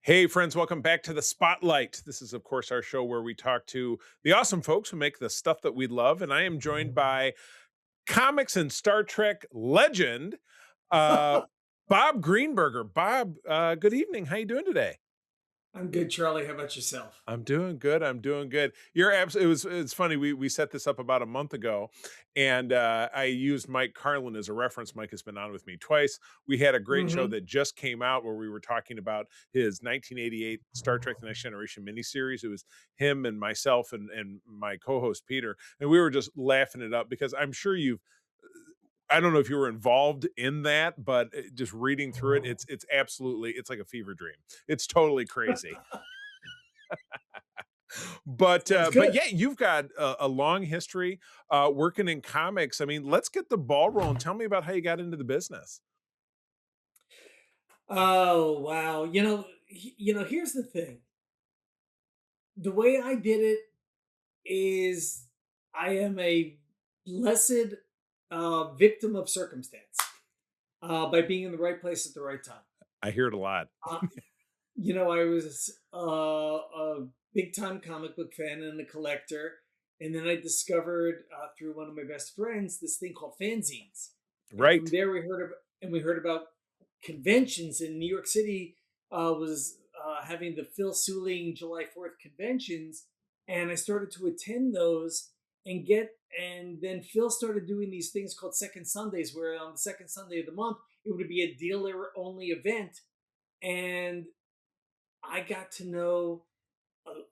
Hey, friends, welcome back to the Spotlight. This is, of course, our show where we talk to the awesome folks who make the stuff that we love. And I am joined by comics and Star Trek legend, uh, Bob Greenberger. Bob, good evening. How you doing today? I'm good, Charlie. How about yourself? I'm doing good. I'm doing good. You're absolutely. It's funny. We set this up about a month ago, and I used Mike Carlin as a reference. Mike has been on with me twice. We had a great show Hmm. that just came out where we were talking about his 1988 Star Trek: The Next Generation miniseries. It was him and myself and my co-host Peter, and we were just laughing it up because I'm sure you've. I don't know if you were involved in that, but just reading through it, it's absolutely it's like a fever dream. It's totally crazy. But Sounds but good. yeah, you've got a long history working in comics. I mean, let's get the ball rolling. Tell me about how you got into the business. Oh, wow. Here's the thing. The way I did it is I am a blessed victim of circumstance by being in the right place at the right time. I hear it a lot. Uh, I was a big time comic book fan and a collector. And then I discovered through one of my best friends this thing called fanzines. And from Right. there we heard about conventions in New York City. Was having the Phil Seuling July 4th conventions, and I started to attend those and then Phil started doing these things called Second Sundays, where on the second Sunday of the month it would be a dealer only event, and I got to know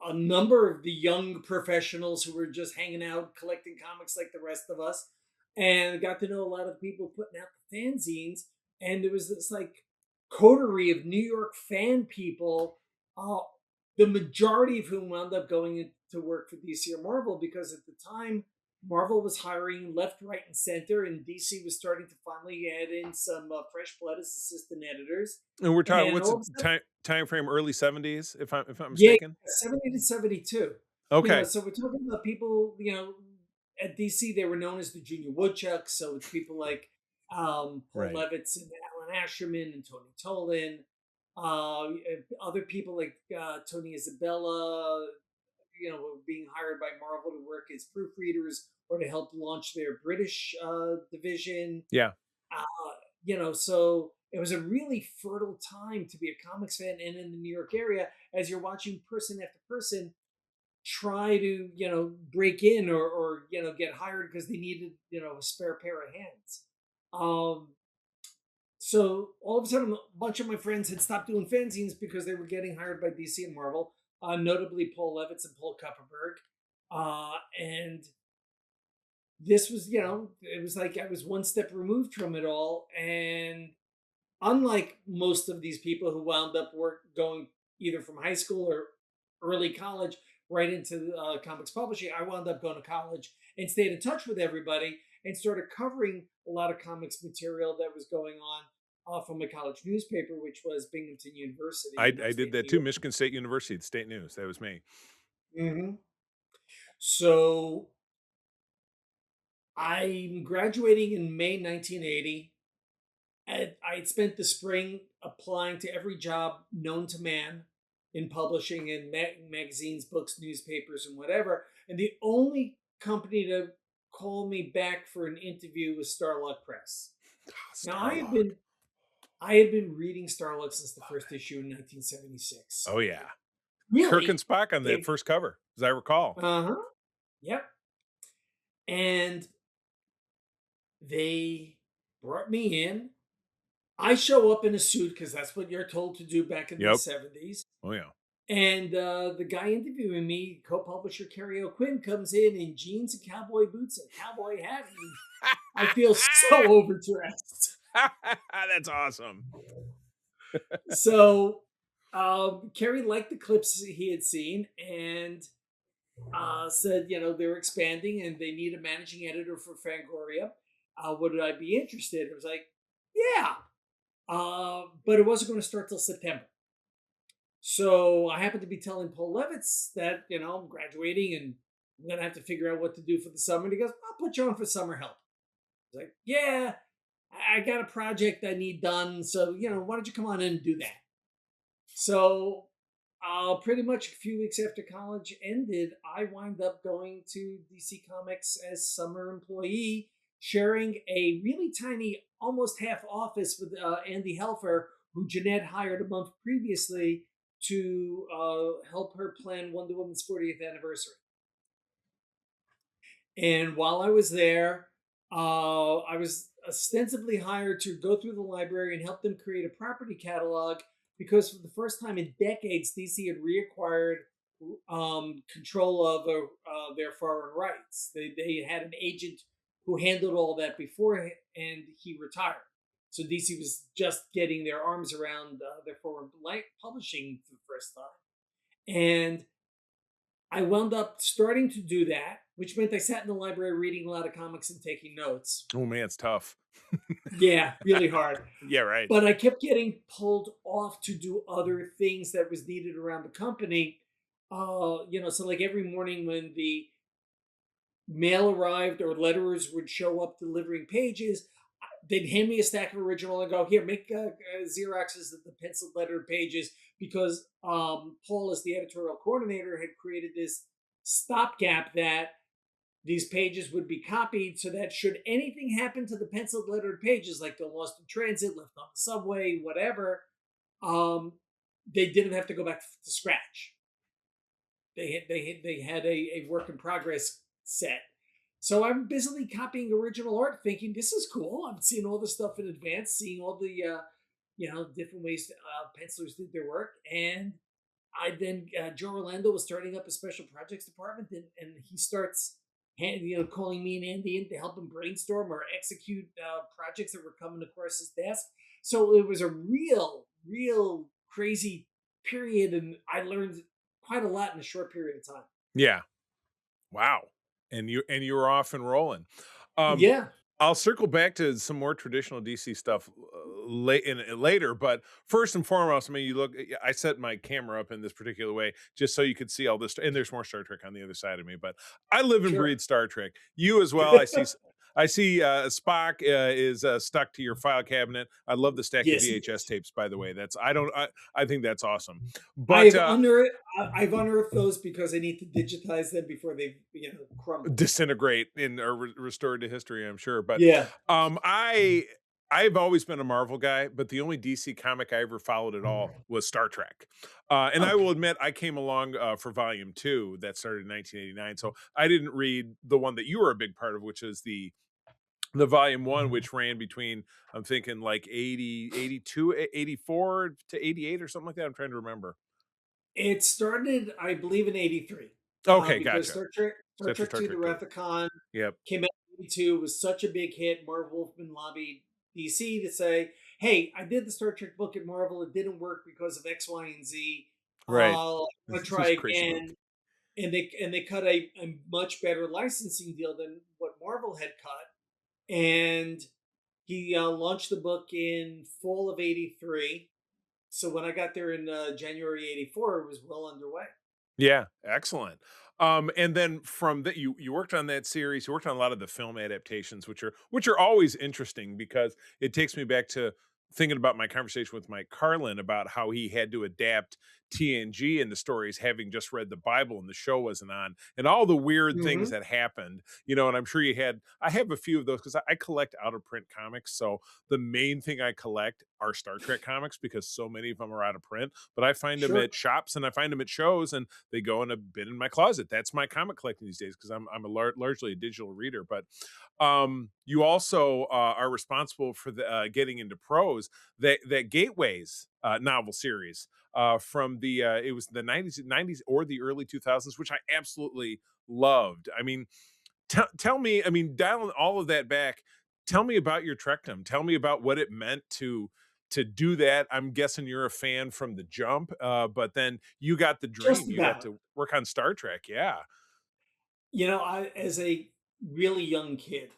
a number of the young professionals who were just hanging out collecting comics like the rest of us, and got to know a lot of the people putting out the fanzines. And there was this like coterie of New York fan people, uh, the majority of whom wound up going into work for DC or Marvel, because at the time Marvel was hiring left, right, and center, and DC was starting to finally add in some fresh blood as assistant editors. And we're talking And what's all the of a sudden, time frame? Early 70s, if I'm not yeah, mistaken. 70 to 72. Okay. So we're talking about people, at DC, they were known as the Junior Woodchucks. So it's people like Paul Right. Levitz and Alan Asherman and Tony Tolan. Other people like Tony Isabella, were being hired by Marvel to work as proofreaders or to help launch their British division. Yeah. Uh, so it was a really fertile time to be a comics fan and in the New York area as you're watching person after person try to, break in or get hired because they needed, a spare pair of hands. Um, so all of a sudden, a bunch of my friends had stopped doing fanzines because they were getting hired by DC and Marvel, notably Paul Levitz and Paul Kupperberg. And this was, it was like I was one step removed from it all. And unlike most of these people who wound up going either from high school or early college right into comics publishing, I wound up going to college and stayed in touch with everybody and started covering a lot of comics material that was going on from my college newspaper, which was Binghamton University in I did upstate that New too. York. Michigan State University, the state news. That was me. Hmm. So I'm graduating in May 1980. I had spent the spring applying to every job known to man in publishing in magazines, books, newspapers, and whatever. And the only company to call me back for an interview was Starluck Press. Now Starlog. I had been reading Starluck since the first issue in 1976. Oh yeah. Kirk and Really? Spock on that They first cover, as I recall. Uh-huh. Yep. And they brought me in. I show up in a suit because that's what you're told to do back in the Yep. 70s. Oh yeah. And the guy interviewing me, co-publisher Kerry O'Quinn, comes in jeans and cowboy boots and cowboy hat, and I feel so overdressed. That's awesome. So Kerry liked the clips he had seen and said, they're expanding and they need a managing editor for Fangoria. Would I be interested? I was like, yeah, but it wasn't going to start till September. So I happened to be telling Paul Levitz that, I'm graduating and I'm going to have to figure out what to do for the summer. And he goes, I'll put you on for summer help. I was like, yeah, I got a project I need done. So, why don't you come on in and do that? So, pretty much a few weeks after college ended, I wind up going to DC Comics as summer employee, sharing a really tiny, almost half office with Andy Helfer, who Jeanette hired a month previously to help her plan Wonder Woman's 40th anniversary. And while I was there, I was ostensibly hired to go through the library and help them create a property catalog because for the first time in decades, DC had reacquired control of their foreign rights. They had an agent who handled all that before, and he retired. So DC was just getting their arms around their foreign publishing for the first time. And I wound up starting to do that, which meant I sat in the library reading a lot of comics and taking notes. Oh man, it's tough. Yeah, really hard. Yeah, right. But I kept getting pulled off to do other things that was needed around the company. So like every morning when the mail arrived or letterers would show up delivering pages, they'd hand me a stack of original and go, here, make Xeroxes of the penciled lettered pages because Paul, as the editorial coordinator, had created this stopgap that these pages would be copied so that should anything happen to the penciled lettered pages, like they're lost in transit, left on the subway, whatever, um, they didn't have to go back to scratch. They had a work in progress set. So I'm busily copying original art, thinking this is cool. I'm seeing all the stuff in advance, seeing all the different ways pencilers did their work, and Joe Orlando was starting up a special projects department, and he starts calling me and Andy in to help him brainstorm or execute projects that were coming across his desk. So it was a real crazy period, and I learned quite a lot in a short period of time. Yeah. Wow. And you were off and rolling. Um, Yeah, I'll circle back to some more traditional DC stuff later, but first and foremost, I mean, you look. I set my camera up in this particular way just so you could see all this, and there's more Star Trek on the other side of me. But I live and sure. breathe Star Trek. You as well. I see. Spock is stuck to your file cabinet. I love the stack of Yes, he VHS is. tapes. By the way, that's I don't. I think that's awesome. But I've unearthed I've unearthed those because I need to digitize them before they crumble. disintegrate in or restored to history, I'm sure. But Yeah. um, I I've always been a Marvel guy, but the only DC comic I ever followed at all was Star Trek. And I will Okay. admit, I came along for Volume Two that started in 1989, so I didn't read the one that you were a big part of, which is the Volume One, which ran between I'm thinking like 80, 82, 84 to 88 or something like that. I'm trying to remember. It started, I believe, in '83 Okay, because gotcha. Star Except for Trek Star II: The Trek Two. Wrath of Khan Yep. came out in '82, was such a big hit. Marv Wolfman lobbied DC to say, "Hey, I did the Star Trek book at Marvel. It didn't work because of X, Y, and Z. Right. I want to This try is a crazy move. again." And they cut a much better licensing deal than what Marvel had cut, and he launched the book in fall of '83. So when I got there in January '84, it was well underway. Yeah, excellent. And then from that, you worked on that series. You worked on a lot of the film adaptations, which are always interesting because it takes me back to thinking about my conversation with Mike Carlin about how he had to adapt TNG into stories, having just read the Bible and the show wasn't on, and all the weird things Hmm. that happened. You know, and I'm sure you had. I have a few of those because I collect out of print comics. So the main thing I collect are Star Trek comics because so many of them are out of print. But I find them Sure. at shops and I find them at shows, and they go in a bin in my closet. That's my comic collecting these days because I'm largely a digital reader. But you also are responsible for the getting into prose that Gateways novel series from the it was the '90s or the early 2000s, which I absolutely loved. I mean, tell me, I mean, dialing all of that back, tell me about your Trekdom. Tell me about what it meant to do that. I'm guessing you're a fan from the jump, but then you got the Just dream. You got about. to work on Star Trek. Yeah, I as a really young kid,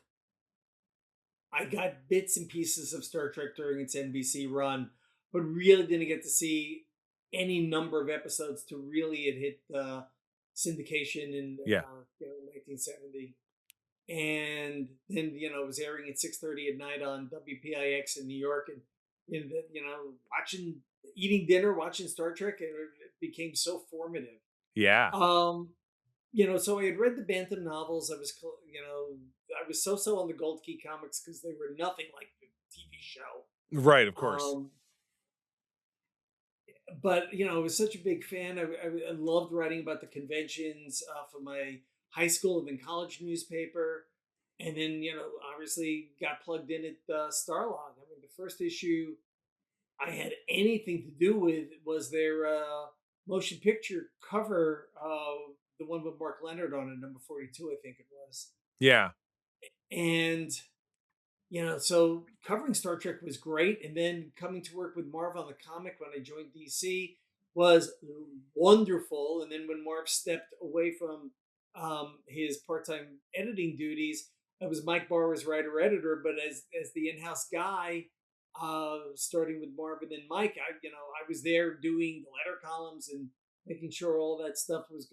I got bits and pieces of Star Trek during its NBC run, but really didn't get to see any number of episodes to really it hit syndication in yeah, 1970. And then it was airing at 6:30 at night on WPIX in New York, and watching, eating dinner, watching Star Trek, it became so formative. Yeah. Um, so I had read the Bantam novels. I was so on the Gold Key comics because they were nothing like the TV show. Right, of course. Um, but I was such a big fan. I loved writing about the conventions for my high school and then college newspaper, and then obviously got plugged in at Starlog. I mean, the first issue I had anything to do with was their motion picture cover, the one with Mark Leonard on it, number 42, I think it was, Yeah. and so covering Star Trek was great, and then coming to work with Marv on the comic when I joined DC was wonderful. And then when Marv stepped away from his part-time editing duties, I was Mike Barber's writer editor. But as the in-house guy, starting with Marv and then Mike, I was there doing the letter columns and making sure all that stuff was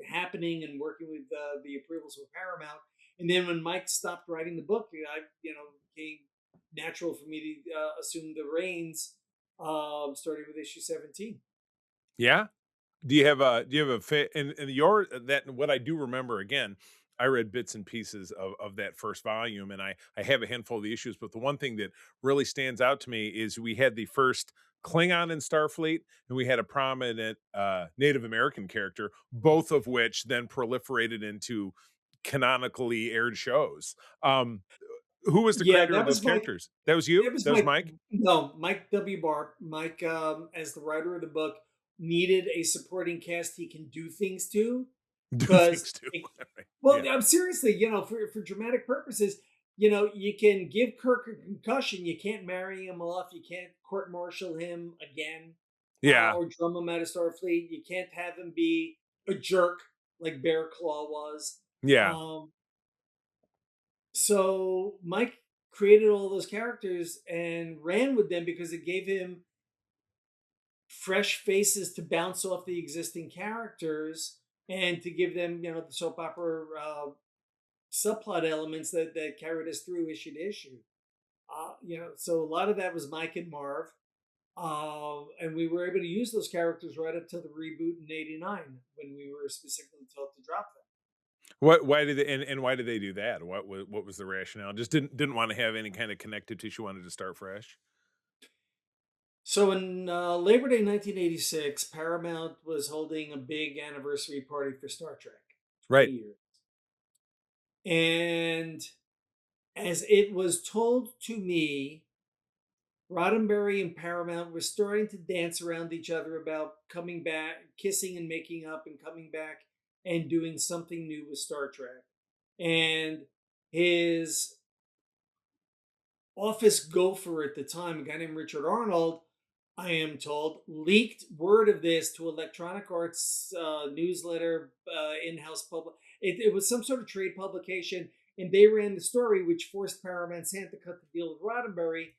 happening and working with the approvals with Paramount. And then when Mike stopped writing the book, I became natural for me to assume the reins, starting with issue 17. Yeah. Do you have a and your that what I do remember again, I read bits and pieces of that first volume, and I have a handful of the issues, but the one thing that really stands out to me is we had the first Klingon in Starfleet, and we had a prominent Native American character, both of which then proliferated into canonically aired shows. Who was the Yeah, creator of that those was Mike. characters? That was you? It was That was Mike. Mike? No, Mike W. Barr. Mike, as the writer of the book, needed a supporting cast he can do things to Do because things too. Right. well, Yeah. I'm seriously, for dramatic purposes, you can give Kirk a concussion. You can't marry him off. You can't court martial him again, Yeah. or drum him out of Starfleet. You can't have him be a jerk like Bear Claw was. Yeah. Um, so Mike created all those characters and ran with them because it gave him fresh faces to bounce off the existing characters and to give them, the soap opera subplot elements that carried us through issue to issue. So a lot of that was Mike and Marv, and we were able to use those characters right up to the reboot in '89 when we were specifically told to drop them. What why did they and why did they do that? What was the rationale? Just didn't wanna have any kind of connective tissue, wanted to start fresh? So in Labor Day 1986, Paramount was holding a big anniversary party for Star Trek, 20 Right. years. And as it was told to me, Roddenberry and Paramount were starting to dance around each other about coming back, kissing and making up, and coming back and doing something new with Star Trek. And his office gopher at the time, a guy named Richard Arnold, I am told, leaked word of this to Electronic Arts newsletter, in-house public. It was some sort of trade publication, and they ran the story, which forced Paramount's hand to cut the deal with Roddenberry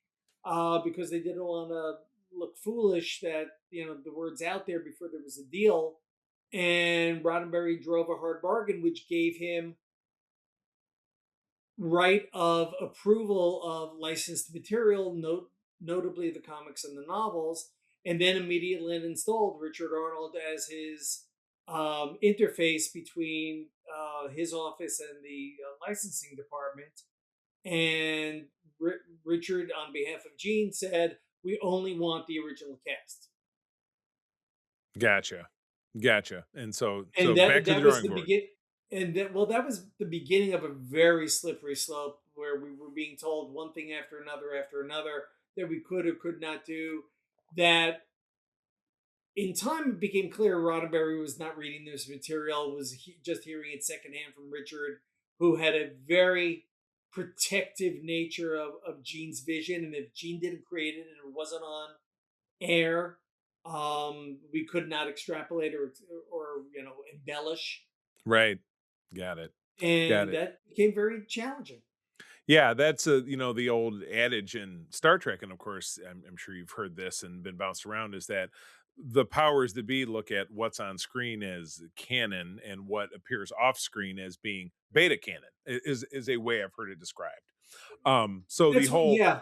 because they didn't want to look foolish that the word's out there before there was a deal. And Roddenberry drove a hard bargain, which gave him right of approval of licensed material, notably the comics and the novels, and then immediately installed Richard Arnold as his interface between his office and the licensing department. And Richard, on behalf of Gene, said, "We only want the original cast." Gotcha. Gotcha. And so And back that to the that was drawing the board. begin and that was the beginning of a very slippery slope where we were being told one thing after another that we could or could not do. That in time it became clear Roddenberry was not reading this material, was just hearing it secondhand from Richard, who had a very protective nature of Gene's vision. And if Gene didn't create it and it wasn't on air, we could not extrapolate or embellish, Right. Got it. Got and it. that became very challenging. Yeah, that's the old adage in Star Trek, and of course, I'm sure you've heard this and been bounced around, is that the powers that be look at what's on screen as canon and what appears off screen as being beta canon is a way I've heard it described. So the That's what, whole yeah.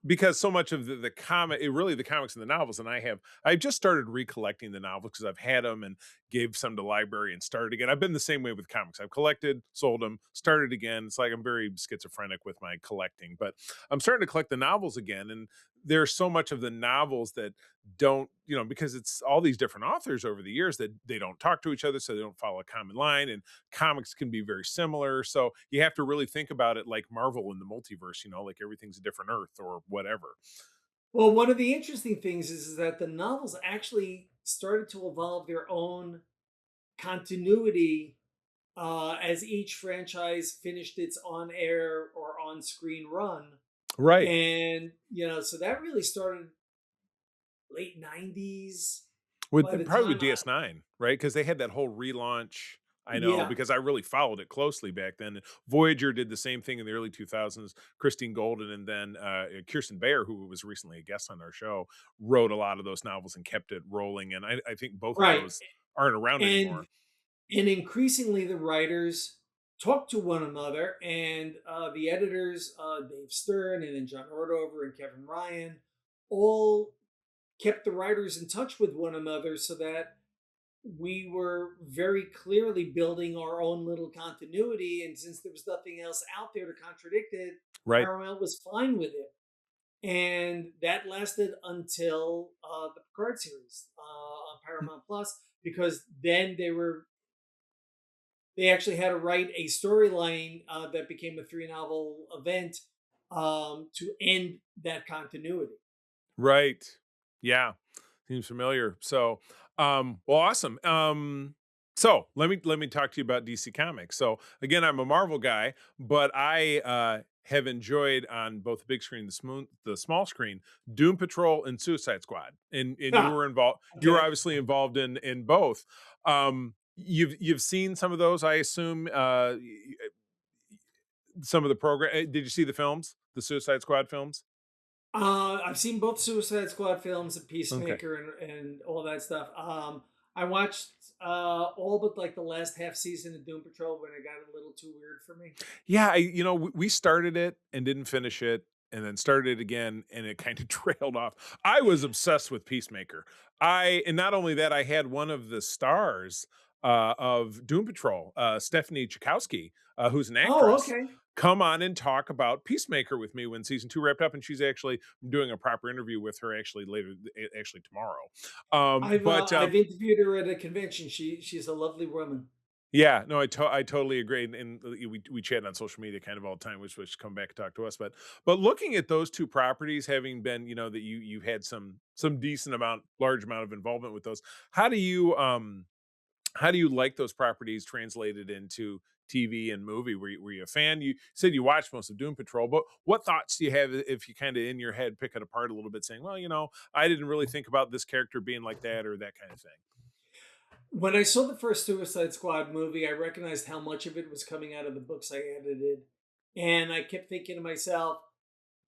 because so much of the comic really the comics and the novels, and I've just started recollecting the novels because I've had them and gave some to library and started again. I've been the same way with comics. I've collected, sold them, started again. It's like I'm very schizophrenic with my collecting, but I'm starting to collect the novels again. And there's so much of the novels that don't, because it's all these different authors over the years that they don't talk to each other, so they don't follow a common line. And comics can be very similar. So you have to really think about it like Marvel in the multiverse, like everything's a different Earth or whatever. Well, one of the interesting things is that the novels actually started to evolve their own continuity as each franchise finished its on air or on screen run. Right. And, so that really started late 90s by With the probably with time DS9, right? Because they had that whole relaunch. I know yeah, because I really followed it closely back then. Voyager did the same thing in the early 2000s. Christine Golden and then Kirsten Bayer, who was recently a guest on our show, wrote a lot of those novels and kept it rolling. And I think both of right. those aren't around And anymore. and increasingly the writers talk to one another, and the editors, Dave Stern and then John Ordover and Kevin Ryan, all kept the writers in touch with one another so that we were very clearly building our own little continuity. And since there was nothing else out there to contradict it, Right. Paramount was fine with it. And that lasted until the Picard series on Paramount Plus, because then they actually had to write a storyline that became a three novel event to end that continuity. Right. Yeah. Seems familiar. So, well, awesome. So let me talk to you about DC Comics. So again, I'm a Marvel guy, but I have enjoyed on both the big screen, the small screen, Doom Patrol and Suicide Squad, and you Ah, were involved. You were okay. obviously involved in both. You've seen some of those, I assume. Some of the program. Did you see the films, the Suicide Squad films? I've seen both Suicide Squad films and Okay. Peacemaker and all that stuff. I watched all but like the last half season of Doom Patrol when it got a little too weird for me. Yeah, we started it and didn't finish it, and then started it again, and it kind of trailed off. I was obsessed with Peacemaker. And not only that, I had one of the stars of Doom Patrol, Stephanie Chakowski, who's an Oh, actress, okay. come on and talk about Peacemaker with me when season two wrapped up, and she's actually doing a proper interview with her actually actually tomorrow. I've interviewed her at a convention. She's a lovely woman. Yeah, no, I totally agree, and we chat on social media kind of all the time, which come back and talk to us, but looking at those 2 properties, having been, that you had some decent amount large amount of involvement with those, how do you, how do you like those properties translated into TV and movie? Were you a fan? You said you watched most of Doom Patrol, but what thoughts do you have if you kinda in your head pick it apart a little bit saying, "Well, I didn't really think about this character being like that," or that kind of thing? When I saw the first Suicide Squad movie, I recognized how much of it was coming out of the books I edited. And I kept thinking to myself,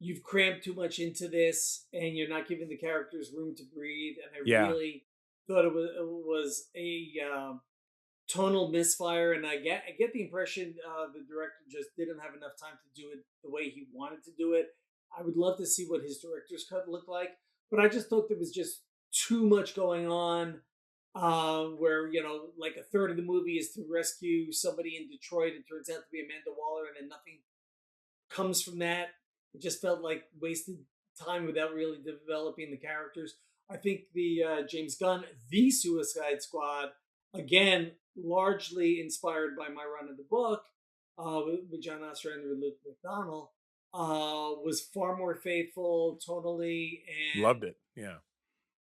you've crammed too much into this and you're not giving the characters room to breathe. And I Yeah, really thought it was a tonal misfire. And I get the impression the director just didn't have enough time to do it the way he wanted to do it. I would love to see what his director's cut looked like, but I just thought there was just too much going on. Where like a third of the movie is to rescue somebody in Detroit. It turns out to be Amanda Waller, and then nothing comes from that. It just felt like wasted time without really developing the characters. I think the James Gunn, The Suicide Squad, again, largely inspired by my run of the book with John Ostrander and Luke McDonnell, was far more faithful tonally, loved and it, yeah.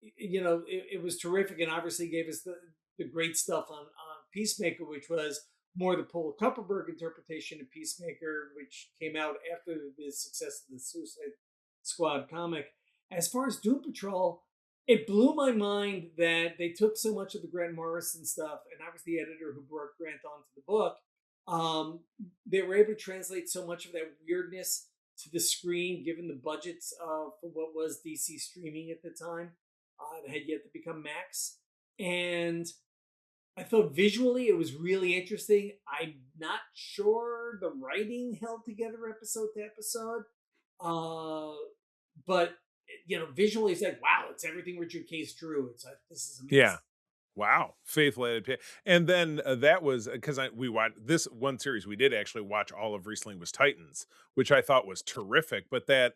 it was terrific, and obviously gave us the great stuff on Peacemaker, which was more the Paul Kupperberg interpretation of Peacemaker, which came out after the success of the Suicide Squad comic. As far as Doom Patrol, it blew my mind that they took so much of the Grant Morrison stuff, and I was the editor who brought Grant onto the book. Um, they were able to translate so much of that weirdness to the screen, given the budgets for what was DC streaming at the time that had yet to become Max. And I thought visually it was really interesting. I'm not sure the writing held together episode to episode. Uh, but visually it's like, wow, it's everything Richard Case drew. It's like, this is Yeah. amazing. Wow, faithful adaptation. And then, that was because I we watched this one series we did actually watch all of recently was Titans, which I thought was terrific, but that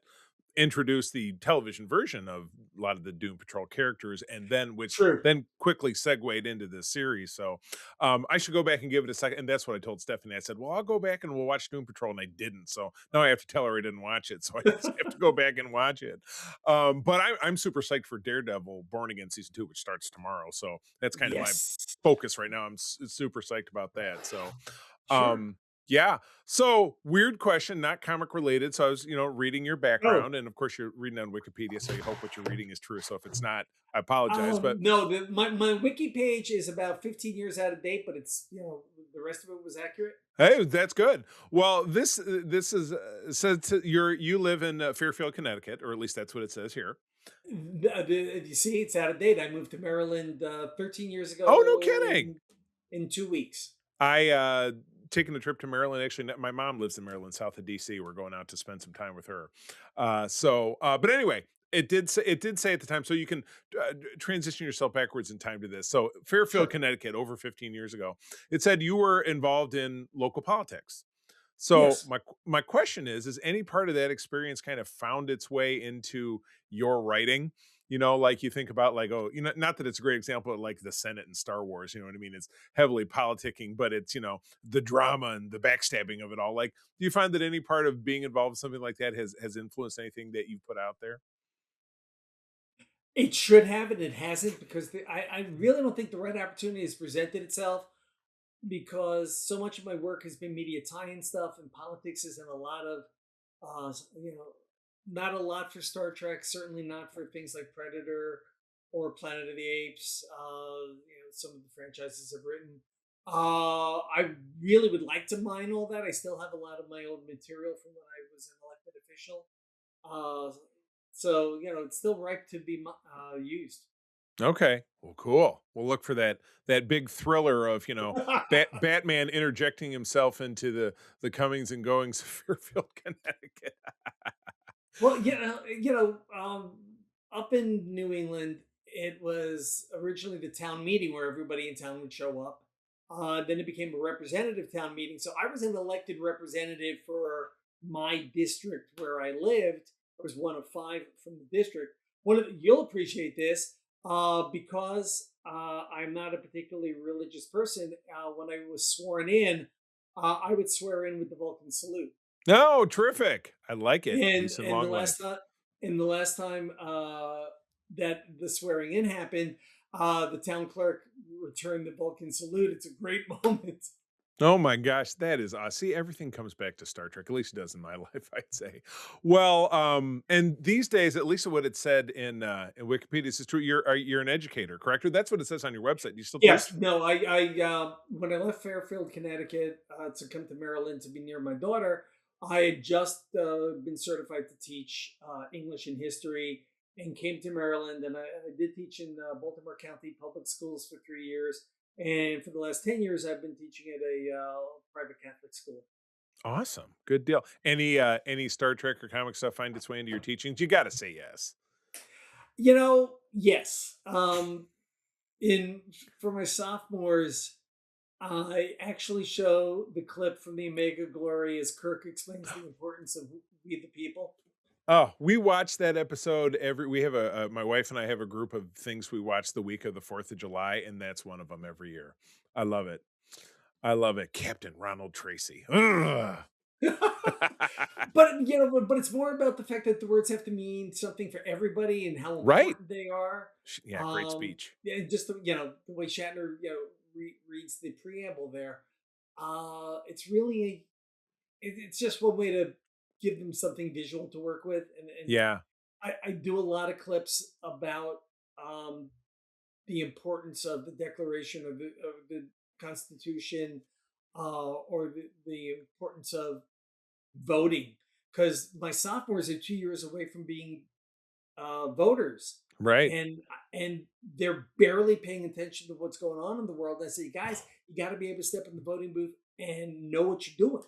introduced the television version of a lot of the Doom Patrol characters, and then which True. then quickly segued into this series. So, I should go back and give it a second. And that's what I told Stephanie. I said, "Well, I'll go back and we'll watch Doom Patrol," and I didn't. So now I have to tell her I didn't watch it. So I just have to go back and watch it. But I'm super psyched for Daredevil Born Again season 2, which starts tomorrow. So that's kind of my Yes. focus right now. I'm super psyched about that. So, Sure. um, yeah. So weird question, not comic related. So I was, reading your Oh, background, and of course you're reading on Wikipedia, so you hope what you're reading is true. So if it's not, I apologize. But no, my wiki page is about 15 years out of date, but it's, the rest of it was accurate. hey, that's good. Well, this is says you live in Fairfield, Connecticut, or at least that's what it says here. You see, it's out of date. I moved to Maryland 13 years Oh, no ago kidding. in 2 weeks. I taking a trip to Maryland. Actually, my mom lives in Maryland, south of DC. We're going out to spend some time with her. But anyway, it did say at the time, so you can transition yourself backwards in time to this. So Fairfield, Sure. Connecticut, over 15 years ago, it said you were involved in local politics. So Yes. my question is any part of that experience kind of found its way into your writing? Like you think about like, oh, not that it's a great example of like the Senate and Star Wars, you know what I mean? It's heavily politicking, but it's, the drama and the backstabbing of it all. Like, do you find that any part of being involved in something like that has influenced anything that you've put out there? It should have, and it hasn't, because I really don't think the right opportunity has presented itself, because so much of my work has been media tie-in stuff, and politics isn't a lot of, not a lot for Star Trek. Certainly not for things like Predator or Planet of the Apes. Some of the franchises I've written. I really would like to mine all that. I still have a lot of my old material from when I was an elected official. Uh, so it's still ripe to be used. Okay. Well, cool. We'll look for that big thriller of, Batman interjecting himself into the comings and goings of Fairfield, Connecticut. Well, up in New England, it was originally the town meeting where everybody in town would show up. Then it became a representative town meeting. So I was an elected representative for my district where I lived. I was one of five from the district. You'll appreciate this because I'm not a particularly religious person. When I was sworn in, I would swear in with the Vulcan salute. No, terrific. I like it. And Peace and and the long last life. time and the last time that the swearing in happened, the town clerk returned the Vulcan salute. It's a great moment. Oh my gosh, that is see, everything comes back to Star Trek. At least it does in my life, I'd say. Well, and these days, at least what it said in Wikipedia is true. You're an educator, correct? Or that's what it says on your website. Do you still Yes, teach? no, I when I left Fairfield, Connecticut, to come to Maryland to be near my daughter, I had just been certified to teach English and history, and came to Maryland, and I did teach in Baltimore County Public Schools for 3 years, and for the last 10 years, I've been teaching at a private Catholic school. Awesome. Good deal. Any Star Trek or comic stuff find its way into your teachings? You gotta say yes. Yes. In For my sophomores, I actually show the clip from the Omega Glory as Kirk explains the importance of we the people. Oh, we watch that episode we have my wife and I have a group of things we watch the week of the 4th of July, and that's one of them every year. I love it. I love it. Captain Ronald Tracy. Ugh. But it's more about the fact that the words have to mean something for everybody and how Right. important they are. Yeah, great speech. Yeah, and just the way Shatner reads the preamble there. It's really it's just one way to give them something visual to work with, and Yeah, I do a lot of clips about um, the importance of the Declaration of the Constitution, or the importance of voting, because my sophomores are 2 years away from being voters, right, and they're barely paying attention to what's going on in the world. I say, guys, you got to be able to step in the voting booth and know what you're doing.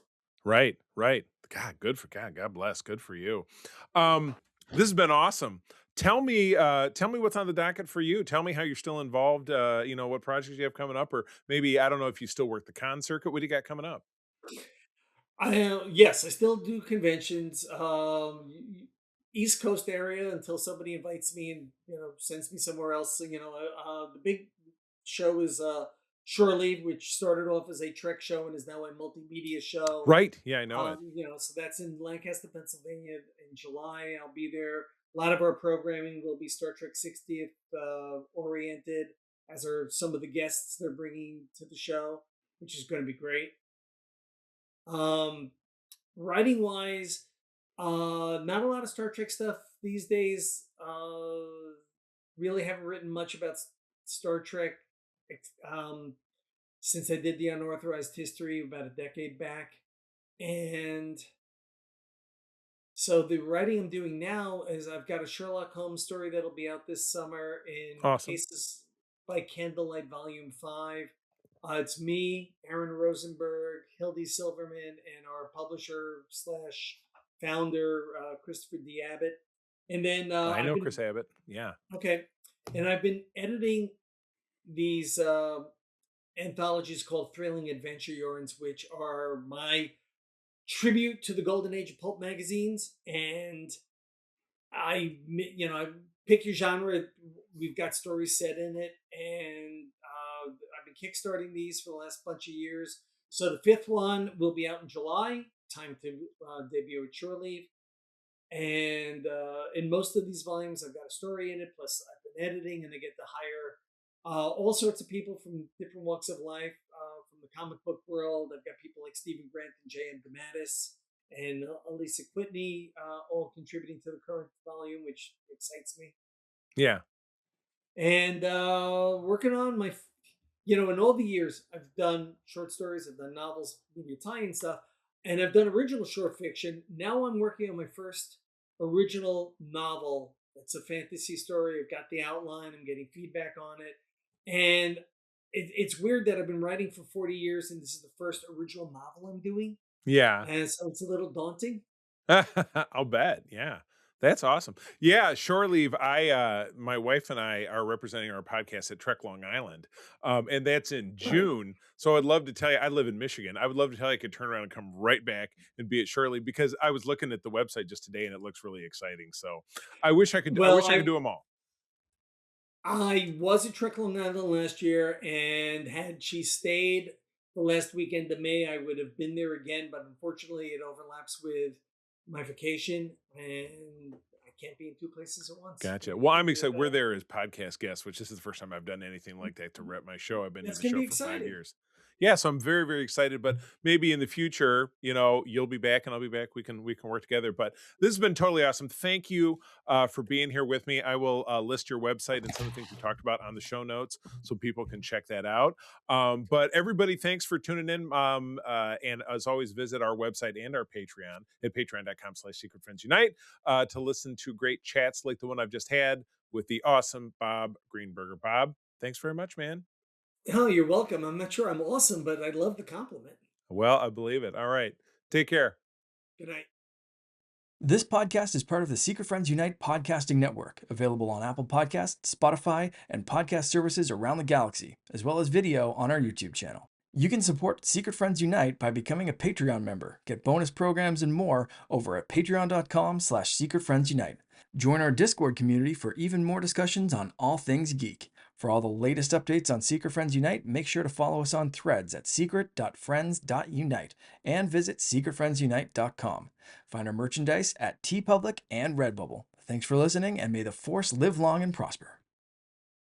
right, right. God, good for God. God bless. Good for you. Um, This has been awesome. Tell me what's on the docket for you. Tell me how you're still involved. What projects you have coming up, or maybe I don't know if you still work the con circuit. What do you got coming up? Yes, I still do conventions. East Coast area until somebody invites me and sends me somewhere else. So, the big show is Shore Leave, which started off as a Trek show and is now a multimedia show. Right? Yeah, I know it. So that's in Lancaster, Pennsylvania in July. I'll be there. A lot of our programming will be Star Trek 60th oriented, as are some of the guests they're bringing to the show, which is going to be great. Um, Writing wise, not a lot of Star Trek stuff these days. Really haven't written much about Star Trek um, since I did the Unauthorized History about a decade back. And so the writing I'm doing now is I've got a Sherlock Holmes story that'll be out this summer in Awesome. Cases by Candlelight Volume 5. It's me, Aaron Rosenberg, Hildy Silverman, and our publisher slash founder, Christopher D. Abbott. And then I I've know been, Chris Abbott. Yeah. okay, and I've been editing these anthologies called Thrilling Adventure Yarns, which are my tribute to the golden age of pulp magazines. And I pick your genre. We've got stories set in it, and I've been kickstarting these for the last bunch of years. So the fifth one will be out in July. Time to debut at Shore Leave. And in most of these volumes, I've got a story in it. Plus, I've been editing, and I get to hire all sorts of people from different walks of life, from the comic book world. I've got people like Stephen Grant and J.M. DeMatteis and Elisa Whitney, all contributing to the current volume, which excites me. Yeah. And working on in all the years, I've done short stories, I've done novels, media tie-in stuff, and I've done original short fiction. Now I'm working on my first original novel. It's a fantasy story. I've got the outline. I'm getting feedback on it, and it's weird that I've been writing for 40 years, and this is the first original novel I'm doing, Yeah. and so it's a little daunting. I'll bet. Yeah. That's awesome. Yeah, shore leave. My wife and I are representing our podcast at Trek Long Island. And that's in Right. June. So I'd love to tell you, I live in Michigan. I would love to tell you I could turn around and come right back and be at shore leave because I was looking at the website just today and it looks really exciting. So I Well, wish I could do them all. I was at Trek Long Island last year, and had she stayed the last weekend of May, I would have been there again. But unfortunately, it overlaps with my vacation, and I can't be in two places at once. Gotcha. Well, I'm excited. We're there as podcast guests, which this is the first time I've done anything like that to rep my show. I've been doing That's the going to show be for five exciting. years. Yeah, so I'm very, very excited. But maybe in the future, you'll be back and I'll be back. We can work together. But this has been totally awesome. Thank you for being here with me. I will list your website and some of the things we talked about on the show notes so people can check that out. But everybody, thanks for tuning in. And as always, visit our website and our Patreon at patreon.com/Secret Friends Unite to listen to great chats like the one I've just had with the awesome Bob Greenberger. Bob, thanks very much, man. Oh, you're welcome. I'm not sure I'm awesome, but I love the compliment. Well, I believe it. All right. Take care. Good night. This podcast is part of the Secret Friends Unite podcasting network, available on Apple Podcasts, Spotify, and podcast services around the galaxy, as well as video on our YouTube channel. You can support Secret Friends Unite by becoming a Patreon member, get bonus programs and more over at patreon.com/secretfriendsunite. Join our Discord community for even more discussions on all things geek. For all the latest updates on Secret Friends Unite, make sure to follow us on threads at secret.friends.unite and visit secretfriendsunite.com. Find our merchandise at TeePublic and Redbubble. Thanks for listening, and may the Force live long and prosper.